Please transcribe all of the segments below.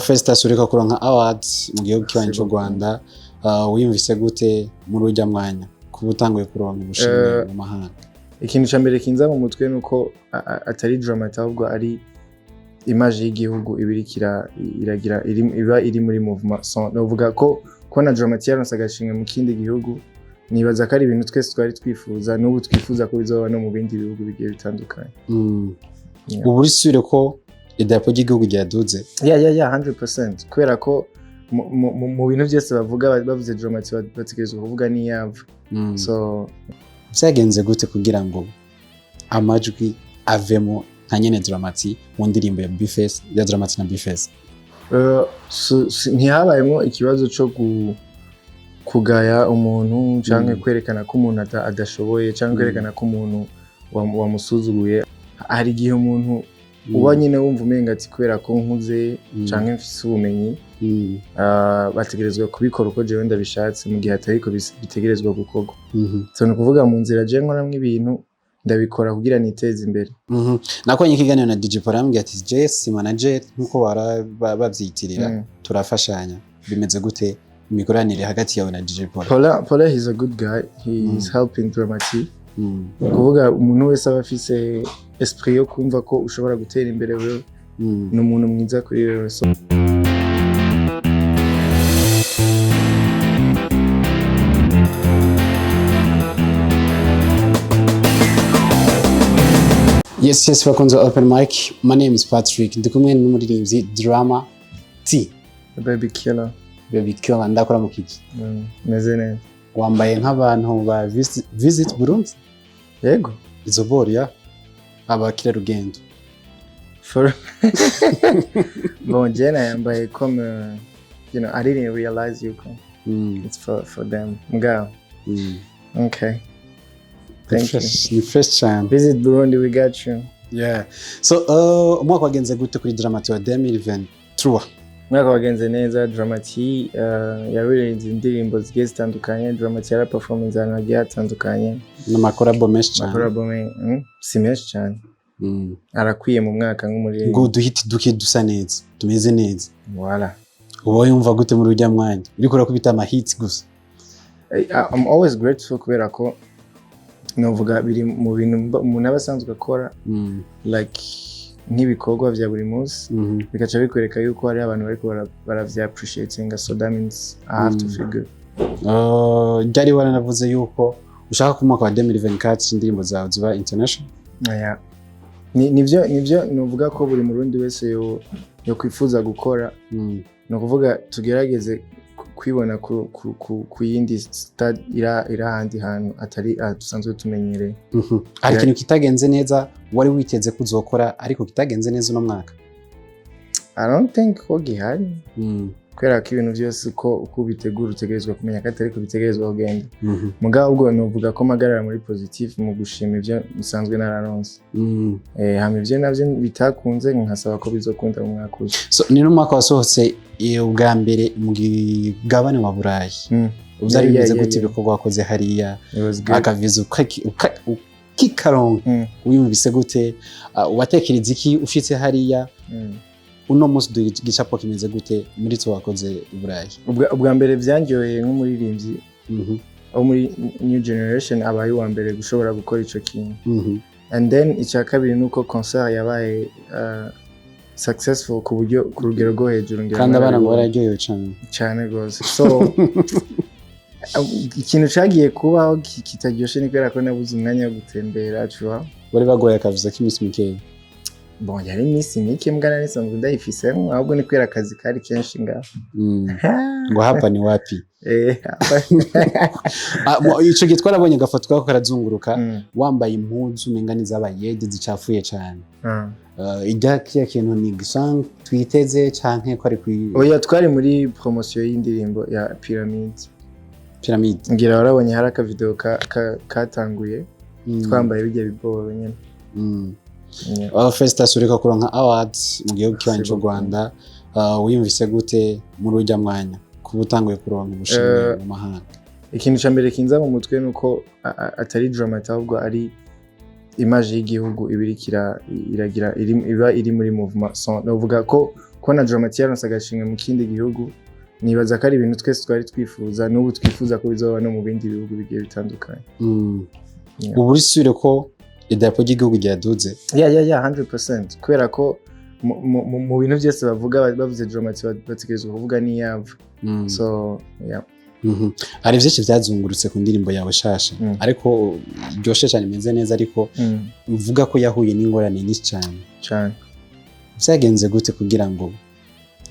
First asurika kuronka awards mu gihugu kibanyi cy'u Rwanda wiyumvise gute muri urya mwanya kuba utanguye kuronka ubushimwe mu mahanga? Ikintu cya mbere kinza mu mutwe nuko atari dramati ahubwo ari image y'igihugu ibirikira iragira iri muri movement. So novuga ko na dramati yaronse agashimwe mu kindi gihugu, nibaza ko ari ibintu twese twari twifuza n'ubu twifuza ko bizoba no mu bindi bihugu bigiye bitandukanye. Ubu risubire ko idarapo ry'igihugu ryaduze? Yeah 100%, kubera ko mu bintu byose bavuga bavuze dramati bategerezwa kuvuga n'iyava. So byagenze gute kugira ngo amajwi avemo nka nyene dramati mu ndirimbo ya Bifese, ya dramati na Bifese? Ntihabayemo ikibazo cyo kugaya umuntu cyangwa kwerekana ko umuntu adashoboye cyangwa kwerekana ko umuntu wamusuzuguye. Hari igihe umuntu uba nyine wumva umenga ati kubera ko nkuze cyangwa mfise ubumenyi bategerezwa kubikora uko jewe ndabishatse mu gihe atariko bitegerezwa gukorwa. So ni ukuvuga mu nzira je nkoramwe ibintu ndabikora kugira niteze imbere. Nakonye ikiganiro na DJ Paul ambwiye ati Jess manager nkuko babyitirira turafashanya. Bimeze gute imikoranire hagati yawe na DJ Paul? Paul is a good guy. He is helping dramati. Kuvuga umuntu wese aba afise esprit yo kumva ko ushobora gutera imbere wewe n'umuntu mwiza kuri wewe. So Yes, bakunze open mic. My name is Patrick. Ndi kumwe n'umuririmbyi Drama T. Baby killer. Ndakora mu kiki. Meze neza. Wambaye nk'abantu ba visit Burundi? Yego. Izo boria abakira rugendo. Bon, Jenna yambaye comme I didn't realize you come. It's for them. Mugabo. Okay. Thank you. First time. Visit Burundi, we got you. Yeah. So, umwaka wagenze gute kuri Dramati wa 2023? Umwaka wagenze neza. Dramati yaririmbye indirimbo zigiye zitandukanye. Dramati yara performance ahantu hagiye hatandukanye. N'amakorabo menshi cyane. Amakorabo si menshi cyane. Arakwiye mu mwaka nk'umuririmbyi. Ngo duhiti duke dusa neza. Tumeze neza. Voilà. Uba yumva gute muri urya mwanya? Uriko urakubita ama hits gusa? I'm always grateful kubera ko novuga biri mu bintu umuntu abasanzwe akora like nk'ibikorwa vya buri munsi bikaca bikwereka yuko hari abantu bariko baravya appreciating, so that means I have to feel good. Jari waranavuze yuko ushaka ku mwaka wa 2024 indirimbo zawe ziba international? Yeah. Nivyo novuga ko buri murundi wese yo kwifuza gukora. No kuvuga tugerageze kwibona ku yindi stade ira handi hantu atari dusanzwe tumenyereye. Ari ikintu kitagenze neza wari witeze kuzokora ariko kitagenze neza no mwaka? I don't think ko gihari. Kwera ko ibintu byose uko bitegura utegerezwa kumenya ko atari ko bitegerezwa kugenda. Mugabo ubwo novuga ko magarara muri positive mu gushima ibyo bisanzwe nararonse. Hamwe ibyo navyo bitakunze nkasaba ko bizokunda mu mwaka uza. So ni no mwaka wasohotse ubwa mbere mu gabane wa Burayi. Ubyari bimeze gute ibikorwa wakoze hariya akaviza ukikaronka wiyumvise gute watekereza iki ushitse hariya? Uno musi gicapo kimeze gute muri cyo wakoze i Burayi? Ubwa mbere byangiyoye nk'umuririmbyi aho muri new generation abaye wa mbere gushobora gukora ico kintu. And then icya kabiri nuko concert yabaye successful ku buryo ku rugero rwo hejuru ngira kandi abana ngo bararyohewe cyane gose. So ikintu cagiye kubaho kitaryoshe ni kubera ko nabuze umwanya wo gutembera cyo bari bagoye akavuza k'imisi mikeya. Bon, yari imisi mike mbwana nisanzwe ndayifise ahubwo ni kwera akazi kari kenshi ngaho. Ngo hapa ni wapi? Ico gihe twarabonye agafoto kako karazunguruka wambaye impuzu mengani z'abayede zicafuye cyane. Ijya kintu ni gisang twiteze canke ko ari oya twari muri promotion y'indirimbo ya Pyramid. Ngira warabonye hari aka video katanguye twambaye bijya biboro nyene. First asurika kuronka awards mu gihugu kibanyi cy'u Rwanda wiyumvise gute muri urya mwanya kuba utanguye kuronka ubushimwe mu mahanga? Ikintu cya mbere kinza mu mutwe nuko atari dramati ahubwo ari image y'igihugu ibirikira iragira iri muri movement. So novuga ko kubona dramati yaronse agashimwe mu kindi gihugu nibaza ko ari ibintu twese twari twifuza n'ubu twifuza ko bizoba no mu bindi bihugu bigiye bitandukanye. Ubu risubire ko idarapo ry'igihugu ryaduze? 100% kubera ko mu bintu byose bavuga bavuze dramati bategerezwa kuvuga n'iyava. So yeah. Hari byinshi byazungurutse ku ndirimbo yawe shasha ariko byoshe cyane imeze neza ariko uvuga ko yahuye n'ingorane nyinshi cyane. Byagenze gute kugira ngo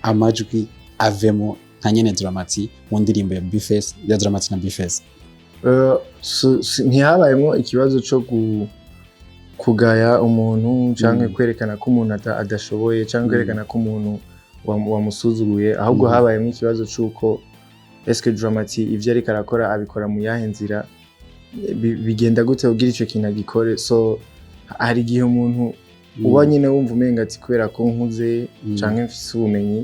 amajwi avemo nka nyene dramati mu ndirimbo ya Bifes ya dramati na Bifes? Ntihabayemo ikibazo cyo kugaya umuntu cyangwa kwerekana ko umuntu adashoboye cyangwa kwerekana ko umuntu wamusuzuguye, ahubwo habayemo ikibazo cy'uko eske dramati ivyo ariko arakora abikora mu yahe nzira, bigenda gute kugira ico kintu agikore. So hari igihe umuntu uba nyine wumva umenga ati kubera ko nkuze canke mfise ubumenyi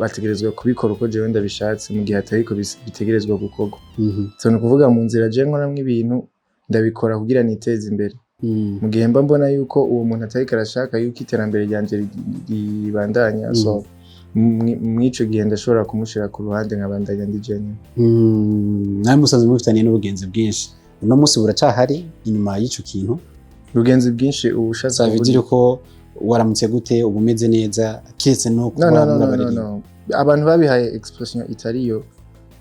bategerezwa kubikora uko jewe ndabishatse mu gihe atariko bitegerezwa gukorwa. So ni kuvuga mu nzira je nkoramwo ibintu ndabikora kugira niteze imbere mu gihe mba mbona yuko uwo muntu atariko arashaka yuko iterambere ryanje ribandanya. So mwico gihe ndashobora kumushira ku ruhande nkabandanya ndi jenye. Nawe musanzwe mufitanye n'ubugenzi bwinshi, uno munsi buracahari inyuma y'ico kintu? Ubugenzi bwinshi ubushatse bivuze ko waramutse gute, ubumeze neza kiretse no kuba no. Abantu babihaye expression itariyo.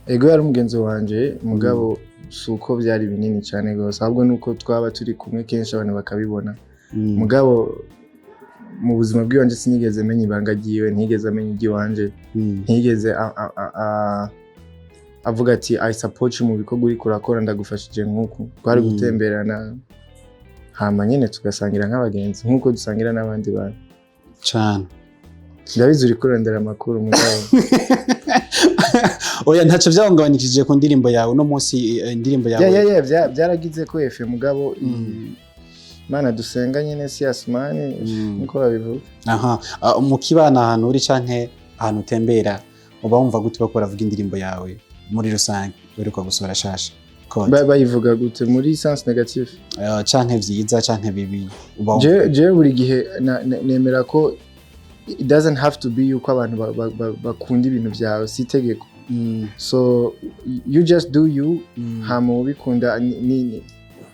Ego yari umugenzi wanje mugabo suko byari binini cyane gose, ahubwo nuko twaba turi kumwe kenshi abantu bakabibona. Mugabo mu buzima bw'iwanje sinigeze menya ibanga ryiwe, ntigeze amenya igiwanje, ntigeze avuga ati I support you mu bikorwa uri kurakora ndagufashije nk'uko twari gutemberana hama nyene tugasangira nk'abagenzi nk'uko dusangira n'abandi bantu cyane. Ndabizi uri kurondera amakuru mugabo. Oya ntaco byahungabanishije ku ndirimbo yawe no munsi indirimbo yawe? Byaragize ko efe mugabo Mana dusenga nyene si asmani niko babivuga. Mu kibana ahantu uri canke ahantu utembera uba wumva gute bakora avuga indirimbo yawe muri rusange uheruka gusohora shasha? Bayivuga gute muri sens negative canke vyiza canke bibi? Je buri gihe nemera ko it doesn't have to be yuko abantu bakunda ibintu byawe, si itegeko. So you just do you, hama ubikunda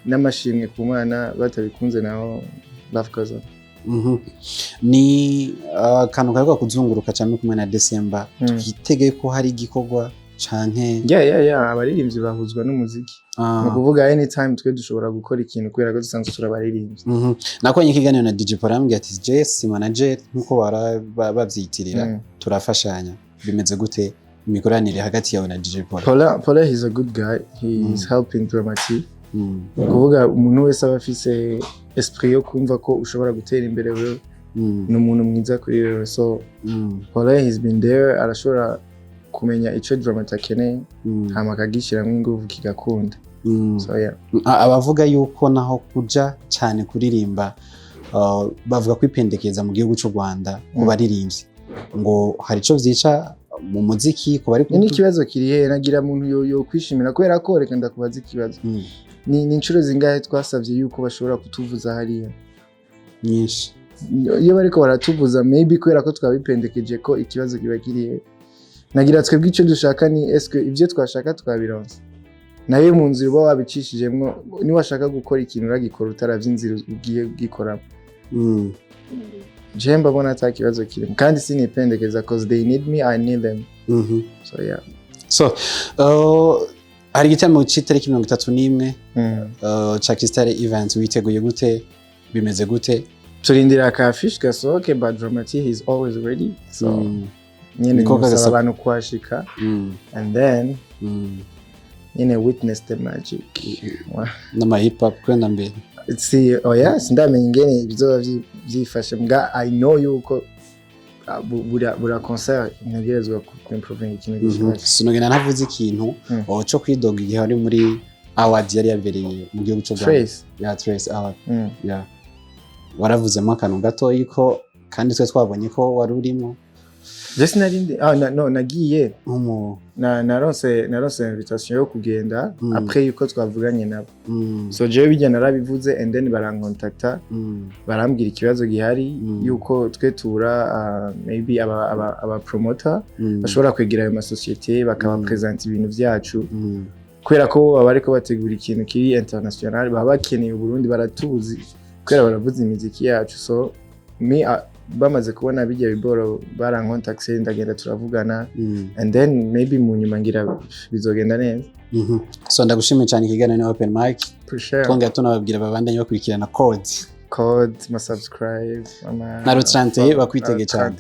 n'amashimwe ku Mana, batabikunze naho bafukaza. Ni kantu kariko kuzunguruka cyane kumwe na December, twitege ko hari igikorwa canke? Abaririmbyi bahuzwa n'umuziki. Ni kuvuga anytime twe dushobora gukora ikintu kubera ko dusanzwe turabaririmbyi. Nakonye ikiganiro na DJ Parambye ati Jess manager nkuko babyitirira turafashanya. Bimeze gute imikoranire hagati yawe na DJ Paul? Paul is a good guy, he is helping dramati. Kuvuga umuntu wese aba afise esprit yo kumva ko ushobora gutera imbere wewe n'umuntu mwiza kuri wewe. So Paul has been there, arashobora kumenya ico dramati akeneye hama akagishyiramo ingufu kigakunda. So yeah. Abavuga yuko naho kuja cyane kuririmba bavuga kwipendekeza mu gihugu cy'u Rwanda ku baririmbyi ngo hari ico vyica mu muziki ko bari ni ikibazo kirihe nagira muntu yo kwishimira kubera ko reka ndakubaza ikibazo. Ni inshuro zingahe twasavye yuko bashobora kutuvuza hariya? Nyinshi. Iyo bariko baratuvuza maybe kubera ko twabipendekeje ko ikibazo kiba kirihe. Nagira twebwe ico dushaka ni eske ivyo twashaka twabironse. Naye mu nzira uba wabicishijemwo ni washaka gukora ikintu uragikora utaravye inzira ugiye gikora. Jemba bona atakibazo kirimo kandi sinipendekeza cause they need me, I need them. So yeah. So hari igitamo c'itariki 31 cha Kistare event witeguye gute, bimeze gute? Turindira ka fish gasohoke, but dramati he is always ready. So nyene nisaba abantu kwashika and then nyene witness the magic. Nama hip hop kwenda mbere. See, sindamenye ingene bizoba byifashe mbwa I know yuko bura concert ntegerezwa ku improving ikintu gishobora. Sinogena navuze ikintu cyo kwidoga igihe ari muri award yari yabereye mu gihugu cyo Rwanda. Trace award. Waravuzemo akantu gato yiko kandi twe twabonye ko wari urimo Just narindi nagiye narose invitation yo kugenda après yuko twavuganye nabo. So jewe bijya narabivuze and then barancontacta barambwira ikibazo gihari yuko twetura maybe aba promoter bashobora kwegera ayo masosiyete bakaba present ibintu byacu kwera ko abariko bategura ikintu kiri international baba bakeneye Burundi baratuzi kwera baravuza imiziki yacu. So bamaze kubona bijya biboro barancontacte ndagenda turavugana and then maybe mu nyuma ngira bizogenda neza. So ndagushimiye cyane ikiganiro ni open mic. Twongera tunababwira babandanye bakurikirana code ma subscribe na rutrante bakwitege cyane.